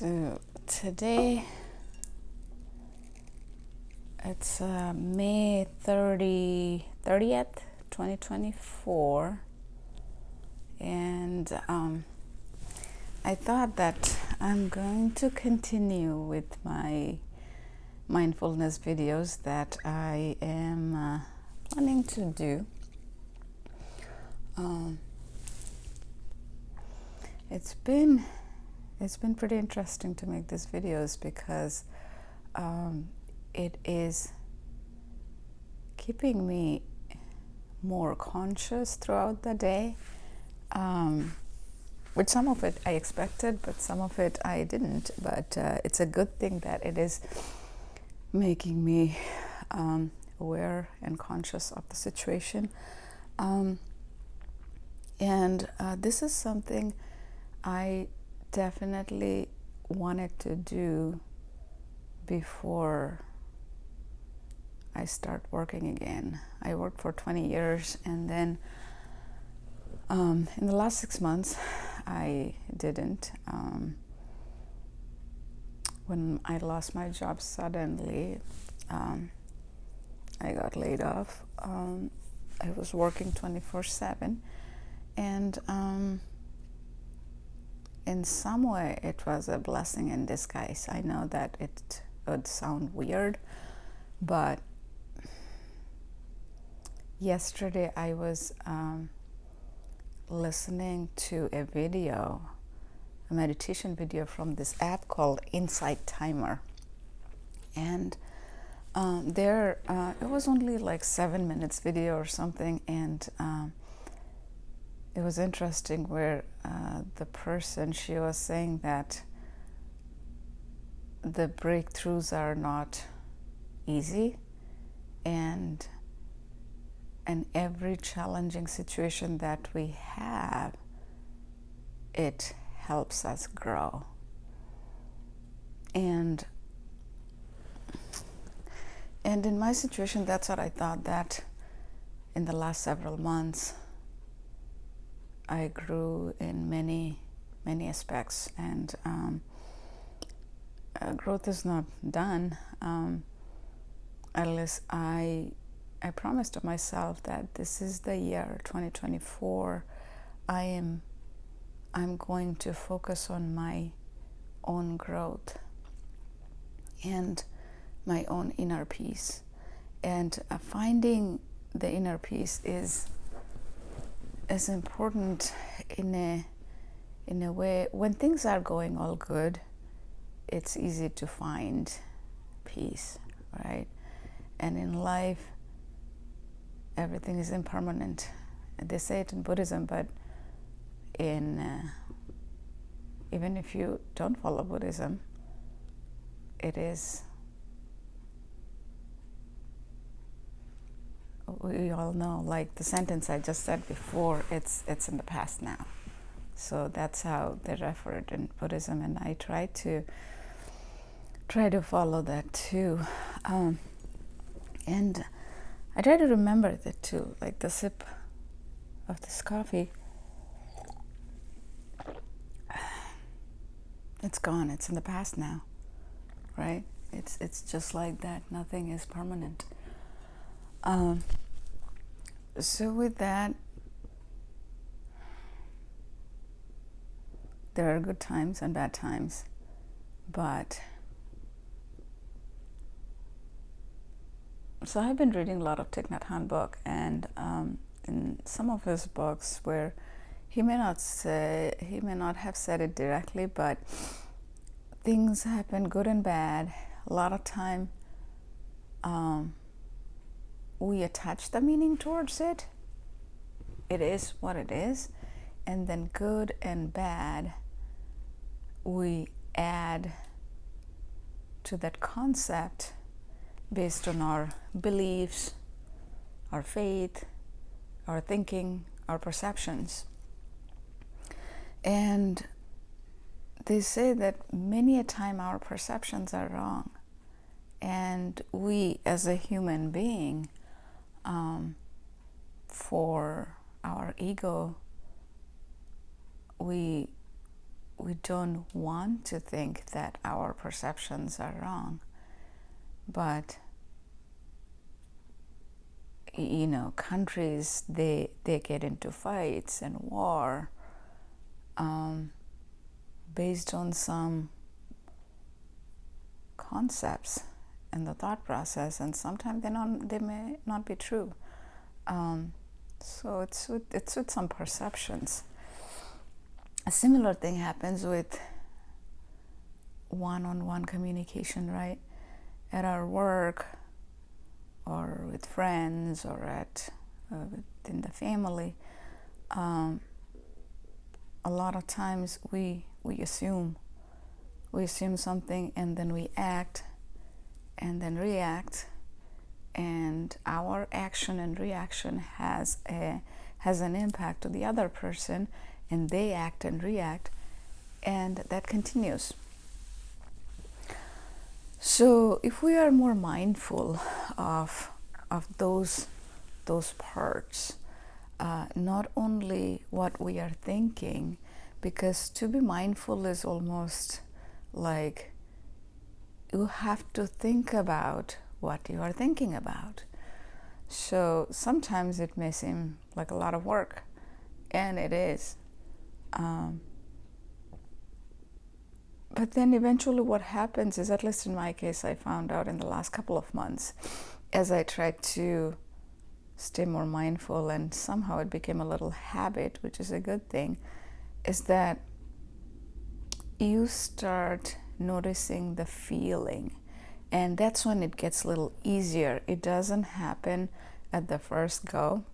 So today it's May 30th, 2024, and I thought that I'm going to continue with my mindfulness videos that I am planning to do. It's been pretty interesting to make these videos because it is keeping me more conscious throughout the day. With some of it I expected, but some of it I didn't. But it's a good thing that it is making me aware and conscious of the situation. And this is something I definitely wanted to do before I start working again. I worked for 20 years, and then in the last 6 months I didn't. When I lost my job suddenly, I got laid off. I was working 24/7, and in some way it was a blessing in disguise. I know that it would sound weird, but yesterday I was listening to a meditation video from this app called Insight Timer, and it was only like 7 minutes video or something, and it was interesting where the person, she was saying that the breakthroughs are not easy, and every challenging situation that we have, it helps us grow. And in my situation, that's what I thought, that in the last several months I grew in many aspects, and growth is not done unless I promised to myself that this is the year 2024. I'm going to focus on my own growth and my own inner peace. And finding the inner peace is important in a way. When things are going all good, it's easy to find peace, right? And in life, everything is impermanent. They say it in Buddhism, but even if you don't follow Buddhism, it is, we all know, like the sentence I just said before, it's in the past now. So that's how they refer it in Buddhism, and I try to follow that too. And I try to remember that too, like the sip of this coffee. It's gone. It's in the past now, right? It's just like that. Nothing is permanent. So with that, there are good times and bad times, but so I've been reading a lot of Thich Nhat Hanh book, and in some of his books, where he may not have said it directly, but things happen, good and bad. A lot of time we attach the meaning towards it. It is what it is. And then good and bad, we add to that concept based on our beliefs, our faith, our thinking, our perceptions. And they say that many a time our perceptions are wrong, and we as a human being, for our ego, we we don't want to think that our perceptions are wrong. But countries, they get into fights and war based on some concepts and the thought process, and sometimes they may not be true. So it's with some perceptions. A similar thing happens with one-on-one communication, right? At our work, or with friends, or within the family. A lot of times we assume something, and then we act and then react, and our action and reaction has an impact to the other person, and they act and react, and that continues. So if we are more mindful of those parts, not only what we are thinking, because to be mindful is almost like you have to think about what you are thinking about. So sometimes it may seem like a lot of work, and it is. But then eventually what happens is, at least in my case, I found out in the last couple of months, as I tried to stay more mindful, and somehow it became a little habit, which is a good thing, is that you start noticing the feeling. And that's when it gets a little easier. It doesn't happen at the first go.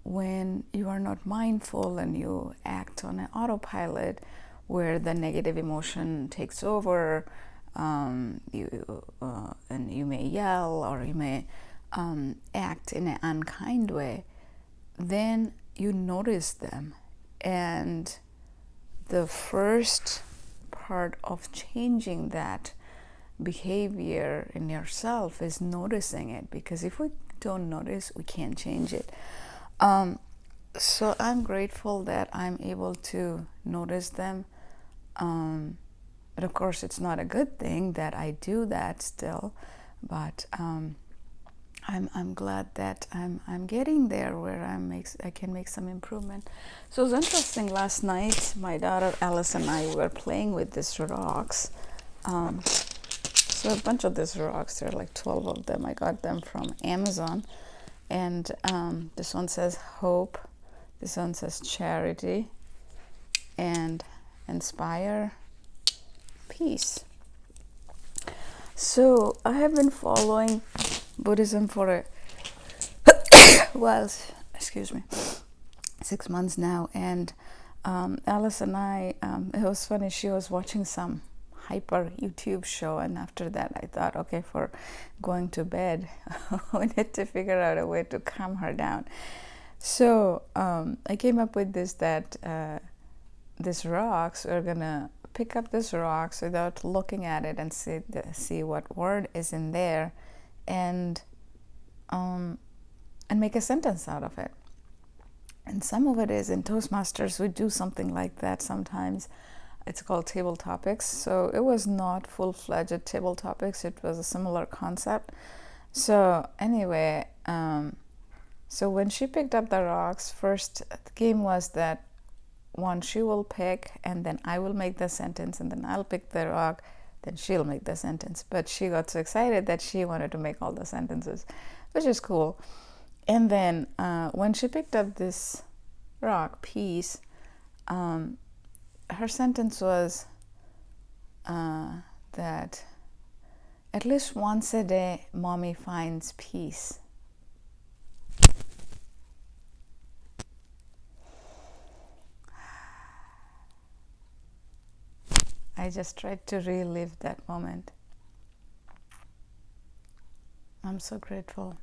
When you are not mindful and you act on an autopilot where the negative emotion takes over, and you may yell, or you may act in an unkind way, then you notice them. And the first part of changing that behavior in yourself is noticing it, because if we don't notice, we can't change it. So I'm grateful that I'm able to notice them. But of course, it's not a good thing that I do that still. But I'm glad that I'm getting there where I can make some improvement. So it was interesting. Last night, my daughter Alice and I were playing with these rocks. So a bunch of these rocks. There are like 12 of them. I got them from Amazon. And this one says hope, this one says charity, and inspire, peace. So I have been following Buddhism for a while, 6 months now. And Alice and I, it was funny, she was watching some hyper YouTube show, and after that I thought, okay, for going to bed we need to figure out a way to calm her down. So I came up with this, that these rocks, we're gonna pick up these rocks without looking at it and see what word is in there, and make a sentence out of it. And some of it is in Toastmasters, we do something like that sometimes. It's called Table Topics. So it was not full-fledged Table Topics. It was a similar concept. So anyway, so when she picked up the rocks, first the game was that one, she will pick, and then I will make the sentence, and then I'll pick the rock, then she'll make the sentence. But she got so excited that she wanted to make all the sentences, which is cool. And then when she picked up this rock, peace, her sentence was that at least once a day, mommy finds peace. I just tried to relive that moment. I'm so grateful.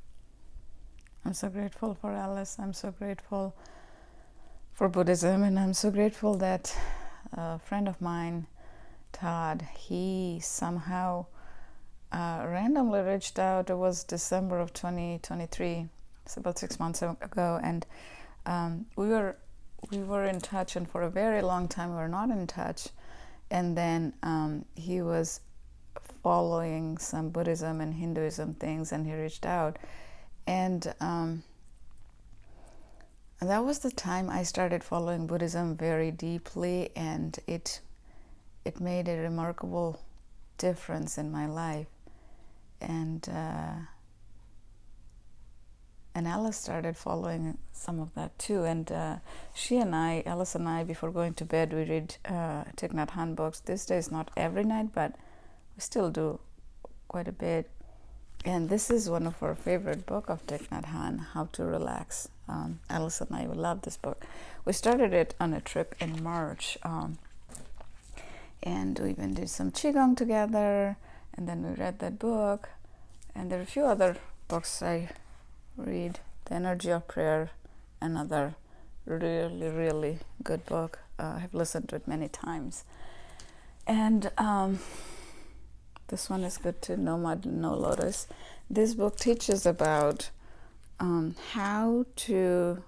I'm so grateful for Alice. I'm so grateful for Buddhism, and I'm so grateful that a friend of mine, Todd, he somehow randomly reached out. It was December of 2023. It's about 6 months ago, and we were we were in touch, and for a very long time we were not in touch. And then he was following some Buddhism and Hinduism things, and he reached out. And that was the time I started following Buddhism very deeply, and it made a remarkable difference in my life. And Alice started following some of that too. And Alice and I, before going to bed, we read Thich Nhat Hanh books. These days, not every night, but we still do quite a bit. And this is one of our favorite book of Thich Nhat Hanh, How to Relax. Alice and I would love this book. We started it on a trip in March, and we even did some Qigong together, and then we read that book. And there are a few other books I read. The Energy of Prayer, another really, really good book. I've listened to it many times. And this one is good too, No Mud, No Lotus. This book teaches about how to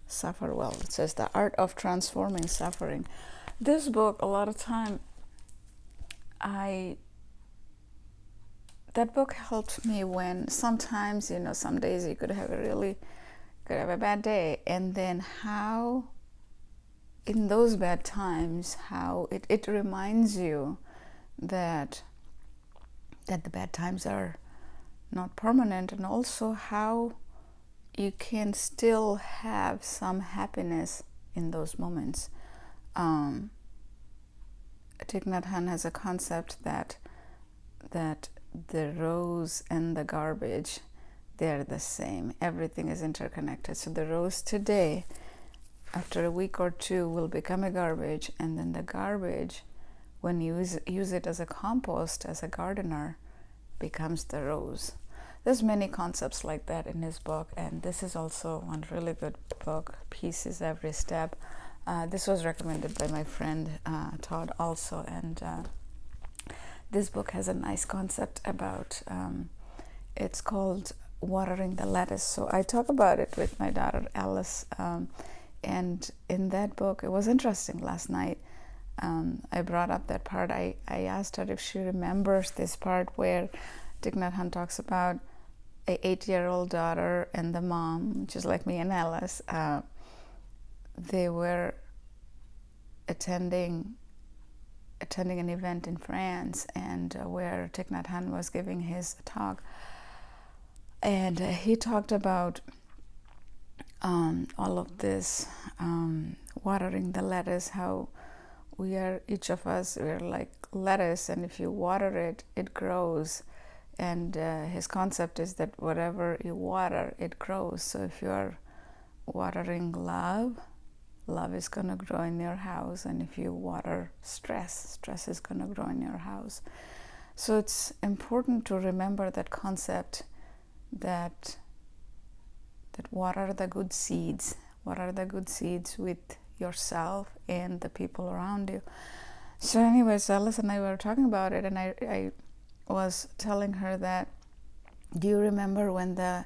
suffer well. It says the art of transforming suffering. This book, a lot of time, that book helped me when sometimes, some days you could have a bad day, and then how in those bad times, how it reminds you that the bad times are not permanent, and also how you can still have some happiness in those moments. Thich Nhat Hanh has a concept that the rose and the garbage, they're the same. Everything is interconnected. So the rose today, after a week or two, will become a garbage, and then the garbage, when you use it as a compost, as a gardener, becomes the rose. There's many concepts like that in his book, and this is also one really good book, Peace is Every Step. This was recommended by my friend Todd also, and this book has a nice concept about, it's called Watering the Lettuce. So I talk about it with my daughter Alice, and in that book, it was interesting last night. I brought up that part. I asked her if she remembers this part where Thich Nhat Hanh talks about a 8-year-old daughter and the mom, just like me and Alice. They were attending an event in France, and where Thich Nhat Hanh was giving his talk, and he talked about all of this, watering the lettuce, how we are, each of us, we're like lettuce, and if you water it, it grows. And his concept is that whatever you water, it grows. So if you are watering love is going to grow in your house. And if you water stress is going to grow in your house. So it's important to remember that concept, that what are the good seeds? What are the good seeds with yourself and the people around you? So anyways, Alice and I were talking about it, and I was telling her that, do you remember when the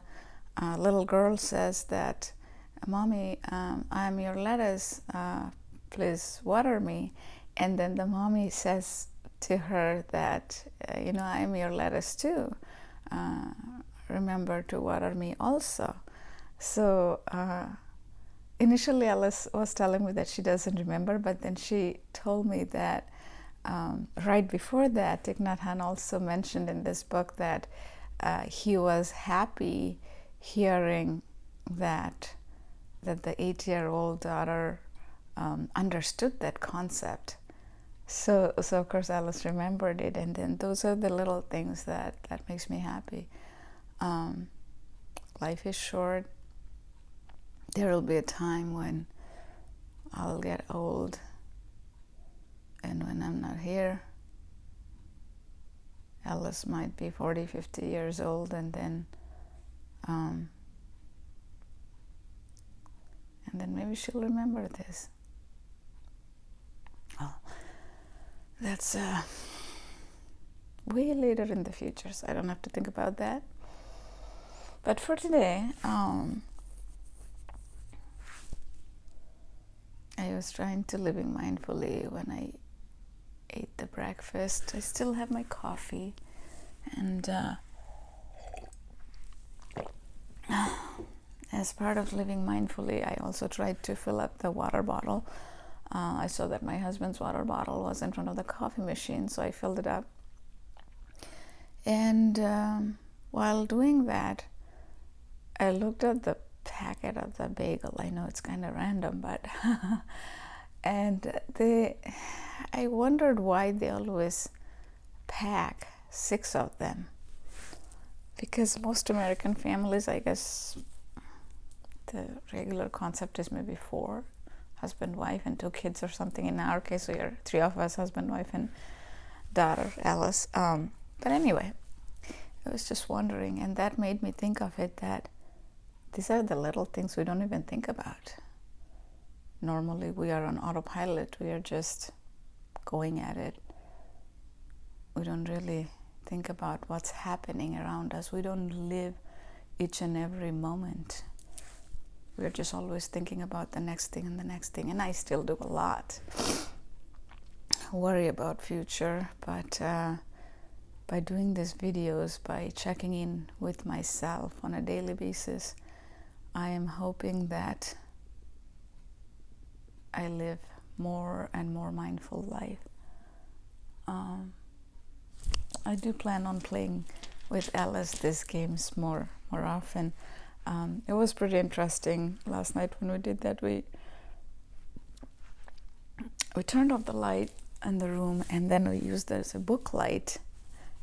little girl says that, Mommy, I'm your lettuce, please water me. And then the mommy says to her that, I'm your lettuce too. Remember to water me also. So initially Alice was telling me that she doesn't remember, but then she told me that right before that, Thich Nhat Hanh also mentioned in this book that he was happy hearing that the 8-year-old daughter understood that concept. So of course Alice remembered it, and then those are the little things that makes me happy. Life is short. There will be a time when I'll get old, and when I'm not here, Alice might be 40, 50 years old, and then maybe she'll remember this. Well, that's way later in the future, so I don't have to think about that. But for today, was trying to living mindfully when I ate the breakfast. I still have my coffee, and as part of living mindfully, I also tried to fill up the water bottle. I saw that my husband's water bottle was in front of the coffee machine, so I filled it up. And while doing that, I looked at the packet of the bagel. I know it's kind of random, but and I wondered why they always pack 6 of them, because most American families, I guess the regular concept is maybe 4, husband, wife, and 2 kids or something. In our case, we are 3 of us, husband, wife, and daughter, Alice. But anyway, I was just wondering, and that made me think of it, that these are the little things we don't even think about. Normally, we are on autopilot. We are just going at it. We don't really think about what's happening around us. We don't live each and every moment. We're just always thinking about the next thing and the next thing. And I still do a lot. Worry about future, but by doing these videos, by checking in with myself on a daily basis, I am hoping that I live more and more mindful life. I do plan on playing with Alice these games more often. It was pretty interesting last night when we did that. We turned off the light in the room, and then we used it as a book light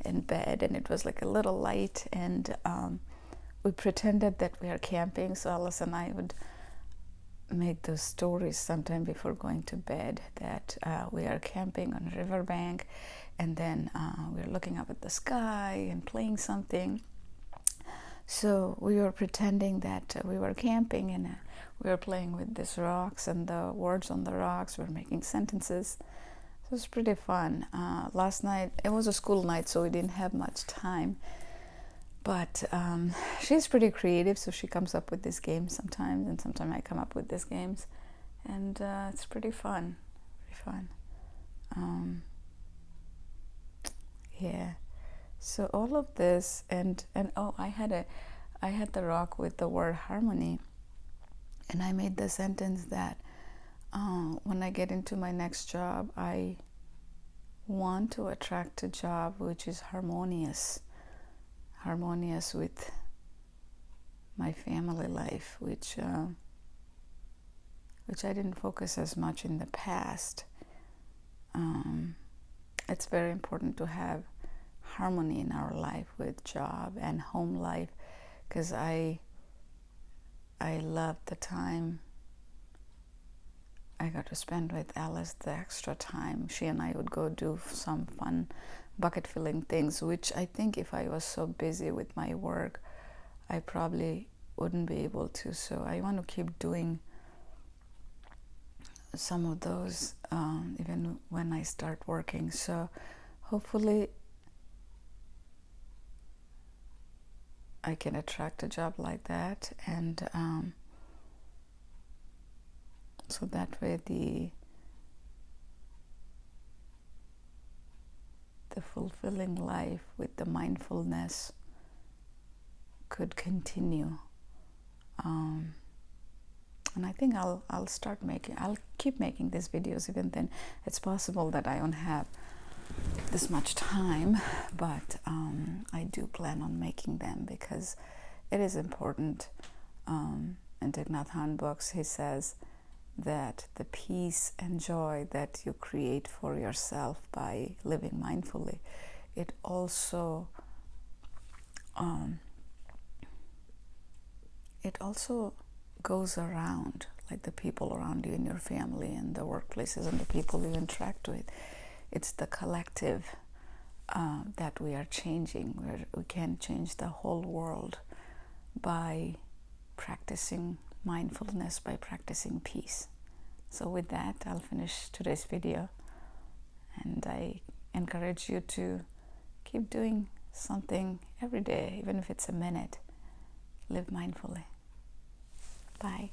in bed, and it was like a little light, and we pretended that we are camping. So Alice and I would make those stories sometime before going to bed, that we are camping on a riverbank, and then we're looking up at the sky and playing something. So we were pretending that we were camping, and we were playing with these rocks and the words on the rocks. We were making sentences. So it was pretty fun. Last night, it was a school night, so we didn't have much time. But she's pretty creative, so she comes up with these games sometimes, and sometimes I come up with these games. And it's pretty fun. Yeah. So all of this, and oh, I had the rock with the word harmony, and I made the sentence that when I get into my next job, I want to attract a job which is harmonious with my family life, which I didn't focus as much in the past. It's very important to have harmony in our life with job and home life, because I love the time I got to spend with Alice, the extra time. She and I would go do some fun bucket filling things, which I think if I was so busy with my work, I probably wouldn't be able to. So I want to keep doing some of those even when I start working. So hopefully I can attract a job like that, and so that way the fulfilling life with the mindfulness could continue. And I think I'll keep making these videos. Even then, it's possible that I don't have this much time, but I do plan on making them, because it is important. In Thich Nhat Hanh books, he says that the peace and joy that you create for yourself by living mindfully, it also goes around, like the people around you in your family and the workplaces and the people you interact with. It's the collective that we are changing. We can change the whole world by practicing mindfulness, by practicing peace. So with that, I'll finish today's video, and I encourage you to keep doing something every day, even if it's a minute. Live mindfully. Bye.